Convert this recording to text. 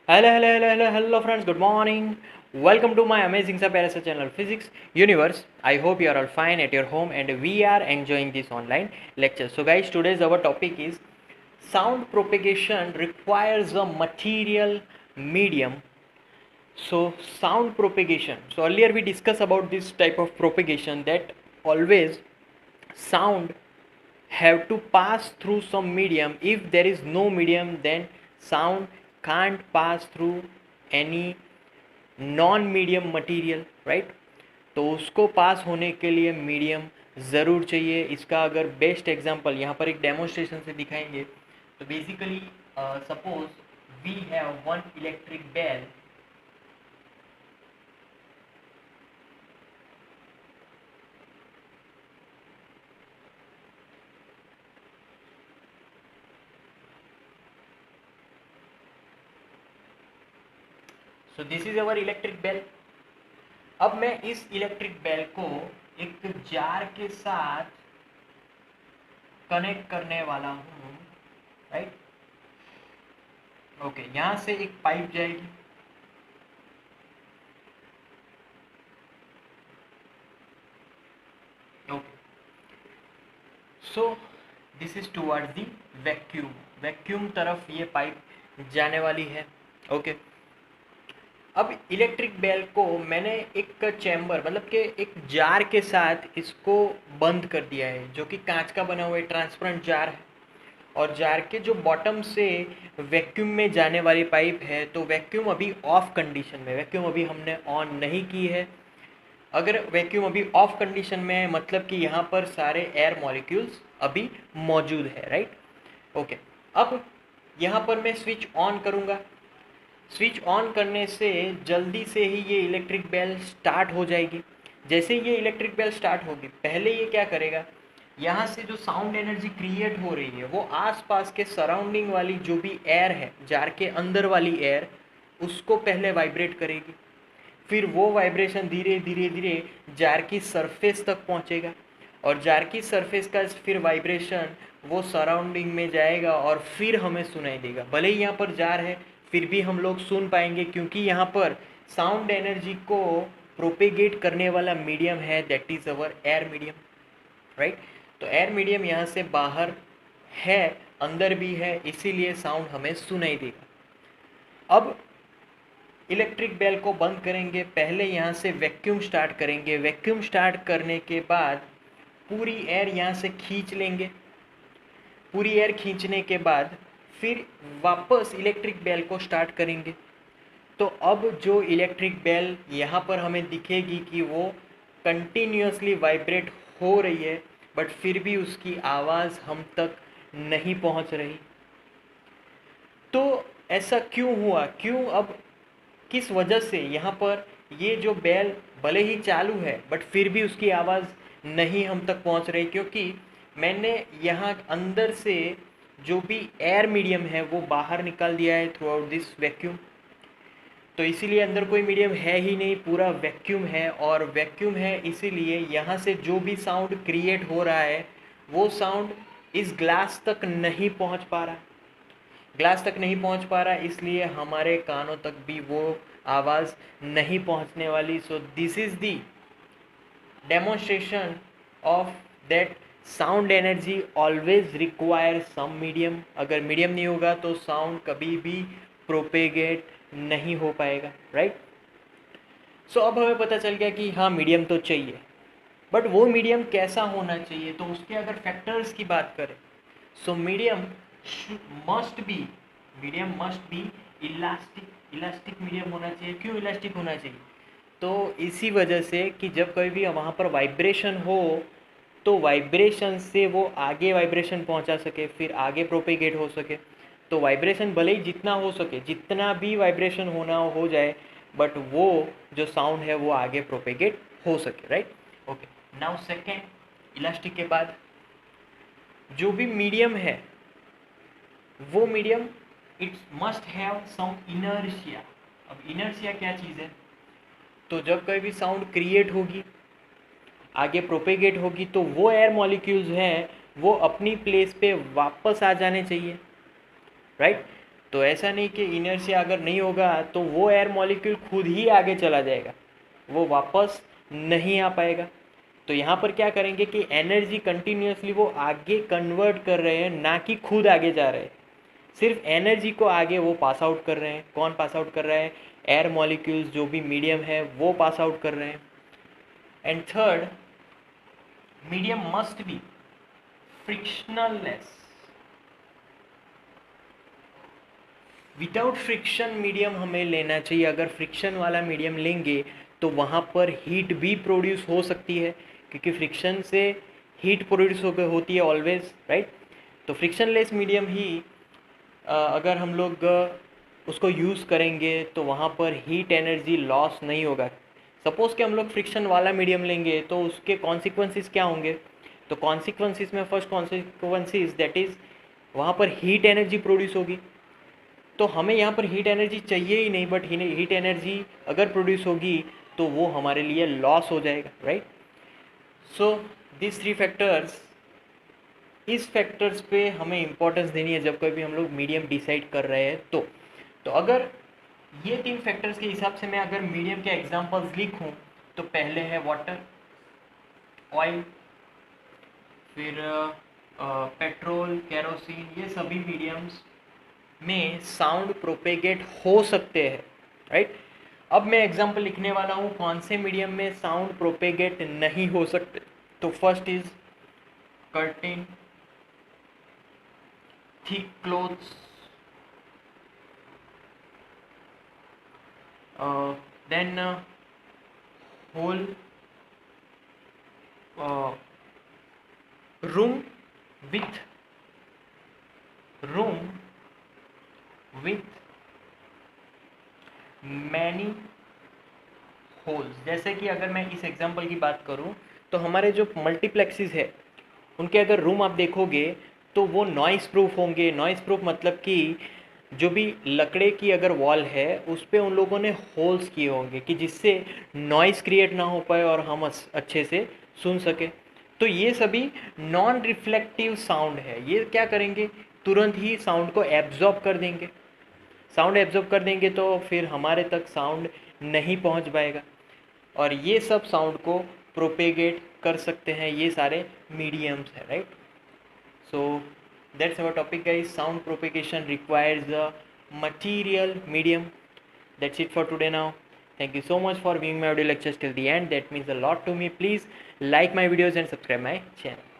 Hello friends, good morning. Welcome to my amazing Parasa channel Physics Universe. I hope you are all fine at your home and we are enjoying this online lecture. So guys, today's our topic is sound propagation requires a material medium. So sound propagation. So earlier we discussed about this type of propagation that always sound have to pass through some medium. If there is no medium, then sound can't pass through any non medium material, right. तो उसको पास होने के लिए medium ज़रूर चाहिए। इसका अगर best example यहाँ पर एक डेमोन्स्ट्रेशन से दिखाएंगे तो basically suppose we have one electric bell. So this is our electric bell. अब मैं इस इलेक्ट्रिक बेल को एक जार के साथ कनेक्ट करने वाला हूँ, राइट। ओके, यहाँ से एक पाइप जाएगी, okay. So this is towards the vacuum. Vacuum तरफ ये पाइप जाने वाली है, ओके। अब इलेक्ट्रिक बेल को मैंने एक चैम्बर मतलब कि एक जार के साथ इसको बंद कर दिया है, जो कि कांच का बना हुआ ट्रांसपेरेंट जार है। और जार के जो बॉटम से वैक्यूम में जाने वाली पाइप है, तो वैक्यूम अभी ऑफ कंडीशन में, वैक्यूम अभी हमने ऑन नहीं की है। अगर वैक्यूम अभी ऑफ कंडीशन में है मतलब कि यहाँ पर सारे एयर मॉलिक्यूल्स अभी मौजूद है, राइट, ओके। अब यहाँ पर मैं स्विच ऑन करूँगा। स्विच ऑन करने से जल्दी से ही ये इलेक्ट्रिक बेल स्टार्ट हो जाएगी। जैसे ये इलेक्ट्रिक बेल स्टार्ट होगी, पहले ये क्या करेगा, यहाँ से जो साउंड एनर्जी क्रिएट हो रही है वो आसपास के सराउंडिंग वाली जो भी एयर है, जार के अंदर वाली एयर, उसको पहले वाइब्रेट करेगी। फिर वो वाइब्रेशन धीरे धीरे धीरे जार की सरफेस तक पहुँचेगा और जार की सरफेस का फिर वाइब्रेशन वो सराउंडिंग में जाएगा और फिर हमें सुनाई देगा। भले ही यहाँ पर जार है फिर भी हम लोग सुन पाएंगे, क्योंकि यहाँ पर साउंड एनर्जी को प्रोपेगेट करने वाला मीडियम है, that is our air medium, right. तो एयर मीडियम यहाँ से बाहर है, अंदर भी है, इसीलिए साउंड हमें सुनाई देगा। अब इलेक्ट्रिक बेल को बंद करेंगे, पहले यहाँ से वैक्यूम स्टार्ट करेंगे। वैक्यूम स्टार्ट करने के बाद पूरी एयर यहाँ से खींच लेंगे। पूरी एयर खींचने के बाद फिर वापस इलेक्ट्रिक बेल को स्टार्ट करेंगे। तो अब जो इलेक्ट्रिक बेल यहाँ पर हमें दिखेगी कि वो कंटिन्यूसली वाइब्रेट हो रही है, बट फिर भी उसकी आवाज़ हम तक नहीं पहुँच रही। तो ऐसा क्यों हुआ, क्यों, अब किस वजह से यहाँ पर ये जो बेल भले ही चालू है बट फिर भी उसकी आवाज़ नहीं हम तक पहुँच रही, क्योंकि मैंने यहाँ अंदर से जो भी एयर मीडियम है वो बाहर निकाल दिया है थ्रू आउट दिस वैक्यूम। तो इसीलिए अंदर कोई मीडियम है ही नहीं, पूरा वैक्यूम है। और वैक्यूम है इसीलिए यहाँ से जो भी साउंड क्रिएट हो रहा है वो साउंड इस ग्लास तक नहीं पहुँच पा रहा, ग्लास तक नहीं पहुँच पा रहा, इसलिए हमारे कानों तक भी वो आवाज़ नहीं पहुँचने वाली। So this is the demonstration of that sound energy always require some medium. अगर मीडियम नहीं होगा तो साउंड कभी भी प्रोपेगेट नहीं हो पाएगा, राइट। सो अब हमें पता चल गया कि हाँ मीडियम तो चाहिए, बट वो मीडियम कैसा होना चाहिए। तो उसके अगर फैक्टर्स की बात करें, so medium must be elastic. Elastic medium होना चाहिए। क्यों इलास्टिक होना चाहिए, तो इसी वजह से कि जब कभी भी वहाँ पर वाइब्रेशन हो तो वाइब्रेशन से वो आगे वाइब्रेशन पहुंचा सके, फिर आगे प्रोपेगेट हो सके। तो वाइब्रेशन भले ही जितना हो सके, जितना भी वाइब्रेशन होना हो जाए, बट वो जो साउंड है वो आगे प्रोपेगेट हो सके, right, okay. Now second, elastic के बाद जो भी मीडियम है वो medium it's must have some inertia. अब इनर्शिया क्या चीज़ है, तो जब कभी भी साउंड क्रिएट होगी, आगे प्रोपेगेट होगी, तो वो एयर मॉलिक्यूल्स हैं वो अपनी प्लेस पे वापस आ जाने चाहिए, राइट। तो ऐसा नहीं कि इनर्शिया अगर नहीं होगा तो वो एयर मॉलिक्यूल खुद ही आगे चला जाएगा, वो वापस नहीं आ पाएगा। तो यहाँ पर क्या करेंगे कि एनर्जी कंटिन्यूसली वो आगे कन्वर्ट कर रहे हैं, ना कि खुद आगे जा रहे हैं। सिर्फ एनर्जी को आगे वो पास आउट कर रहे हैं। कौन पास आउट कर रहा है? एयर मॉलिक्यूल्स जो भी मीडियम है वो पास आउट कर रहे हैं। And third, medium must be frictionless. Without friction medium हमें लेना चाहिए। अगर फ्रिक्शन वाला मीडियम लेंगे तो वहाँ पर हीट भी प्रोड्यूस हो सकती है, क्योंकि फ्रिक्शन से हीट प्रोड्यूस होती है ऑलवेज, राइट। तो फ्रिक्शनलेस मीडियम ही अगर हम लोग उसको यूज़ करेंगे तो वहाँ पर हीट एनर्जी लॉस नहीं होगा। सपोज़ कि हम लोग फ्रिक्शन वाला मीडियम लेंगे तो उसके कॉन्सिक्वेंसेस क्या होंगे? तो कॉन्सिक्वेंसेस में फर्स्ट कॉन्सिक्वेंसेस दैट इज़ वहाँ पर हीट एनर्जी प्रोड्यूस होगी। तो हमें यहाँ पर हीट एनर्जी चाहिए ही नहीं, बट हीट एनर्जी अगर प्रोड्यूस होगी तो वो हमारे लिए लॉस हो जाएगा, right. So this three factors, इस फैक्टर्स पे हमें इम्पोर्टेंस देनी है जब कोई भी हम लोग मीडियम डिसाइड कर रहे हैं। तो अगर ये तीन फैक्टर्स के हिसाब से मैं अगर मीडियम के एग्जांपल्स लिखूं तो पहले है वाटर, ऑयल, फिर पेट्रोल, केरोसिन, ये सभी मीडियम्स में साउंड प्रोपेगेट हो सकते हैं, राइट। अब मैं एग्जांपल लिखने वाला हूँ कौन से मीडियम में साउंड प्रोपेगेट नहीं हो सकते। तो first is curtain, thick clothes, then whole room with many holes। जैसे कि अगर मैं इस एग्जांपल की बात करूं तो हमारे जो मल्टीप्लेक्सेस है उनके अगर रूम आप देखोगे तो वो नॉइस प्रूफ होंगे। नॉइस प्रूफ मतलब कि जो भी लकड़े की अगर वॉल है उस पर उन लोगों ने होल्स किए होंगे कि जिससे नॉइस क्रिएट ना हो पाए और हम अच्छे से सुन सके। तो ये सभी नॉन रिफ्लेक्टिव साउंड है। ये क्या करेंगे? तुरंत ही साउंड को एब्जॉर्ब कर देंगे। साउंड एब्जॉर्ब कर देंगे तो फिर हमारे तक साउंड नहीं पहुंच पाएगा, और ये सब साउंड को प्रोपेगेट कर सकते हैं। ये सारे मीडियम्स हैं, right. So that's our topic, guys. Sound propagation requires a material medium. That's it for today now. Thank you so much for viewing my audio lectures till the end. That means a lot to me. Please like my videos and subscribe my channel.